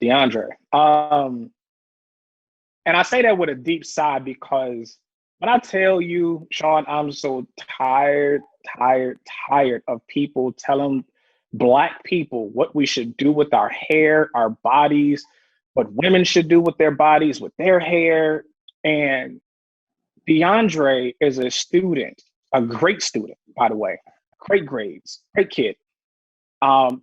DeAndre. And I say that with a deep sigh because when I tell you, Sean, I'm so tired of people telling Black people what we should do with our hair, our bodies, what women should do with their bodies, with their hair. And DeAndre is a student, a great student, by the way, great grades, great kid.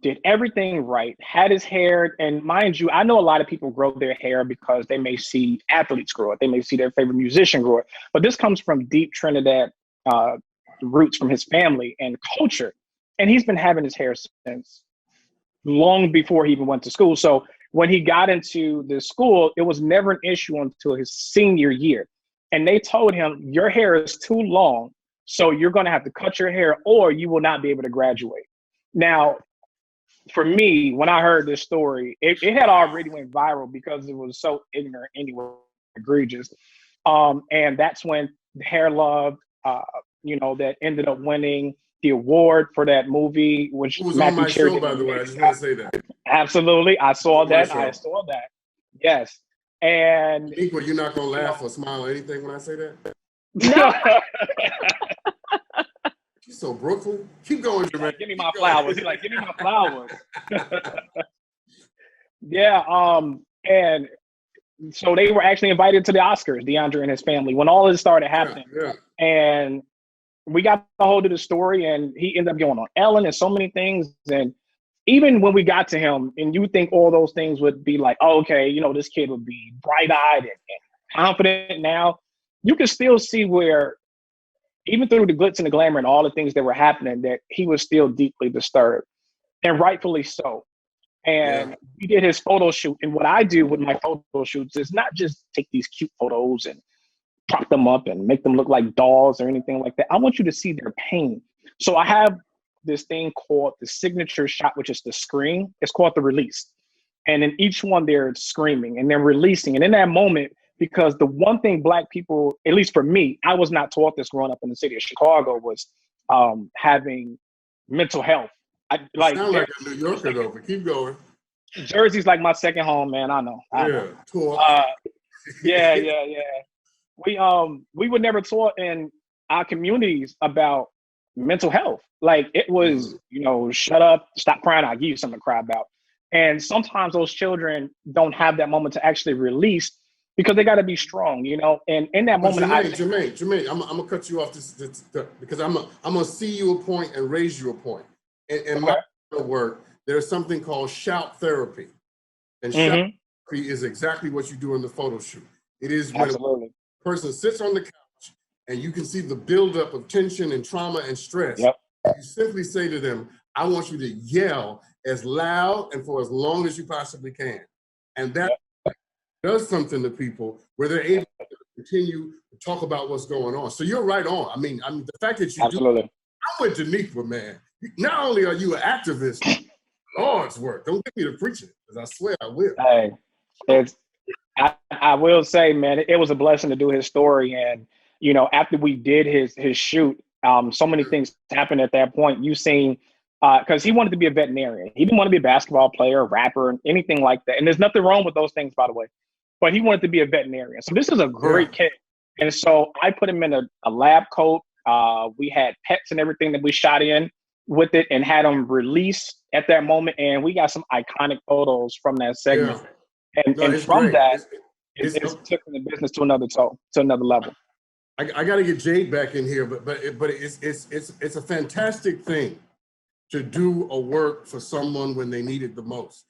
Did everything right, had his hair, and mind you, I know a lot of people grow their hair because they may see athletes grow it, they may see their favorite musician grow it, but this comes from deep Trinidad roots from his family and culture, and he's been having his hair since long before he even went to school. So when he got into the school, it was never an issue until his senior year, and they told him, your hair is too long, so you're going to have to cut your hair or you will not be able to graduate. Now, for me, when I heard this story, it had already went viral because it was so ignorant anyway, egregious. And that's when Hair Love, that ended up winning the award for that movie, which it was Matthew on my Cherry show, by the way. I just want to say that. Absolutely, I saw that. Yes, and Equal, you're not gonna laugh or smile or anything when I say that. No. She's so Brooklyn. Keep going, Jermaine. Give me my flowers. He's like, give me my flowers. Yeah. And so they were actually invited to the Oscars, DeAndre and his family, when all this started happening. Yeah. And we got a hold of the story, and he ended up going on Ellen and so many things. And even when we got to him, and you think all those things would be like, oh, okay, this kid would be bright-eyed and confident now, you can still see where, even through the glitz and the glamour and all the things that were happening, that he was still deeply disturbed, and rightfully so. And we did his photo shoot. And what I do with my photo shoots is not just take these cute photos and prop them up and make them look like dolls or anything like that. I want you to see their pain. So I have this thing called the signature shot, which is the scream. It's called the release. And in each one, they're screaming and they're releasing. And in that moment, because the one thing Black people, at least for me, I was not taught this growing up in the city of Chicago, was having mental health. Sound like a New Yorker though, but keep going. Jersey's like my second home, man. I know. Yeah. We were never taught in our communities about mental health. Like it was, shut up, stop crying, I'll give you something to cry about. And sometimes those children don't have that moment to actually release because they got to be strong, And in that moment, Jermaine, I'm gonna cut you off this because I'm gonna see you a point and raise you a point. In my work, there's something called shout therapy, and shout therapy is exactly what you do in the photo shoot. It is when a person sits on the couch and you can see the buildup of tension and trauma and stress. Yep. You simply say to them, "I want you to yell as loud and for as long as you possibly can," and that does something to people where they're able to continue to talk about what's going on. So you're right on. I mean, the fact that you do. I went to NEPA, man. Not only are you an activist, Lord's work. Don't get me to preach it, because I swear I will. Hey, I will say, man, it was a blessing to do his story. And, after we did his shoot, so many things happened at that point. You seen, because he wanted to be a veterinarian. He didn't want to be a basketball player, rapper, anything like that. And there's nothing wrong with those things, by the way. But he wanted to be a veterinarian. So this is a great kid. And so I put him in a lab coat. We had pets and everything that we shot in with it and had him released at that moment. And we got some iconic photos from that segment. And from great. That, it's took the business to another level. I got to get Jade back in here, but it's a fantastic thing to do a work for someone when they need it the most.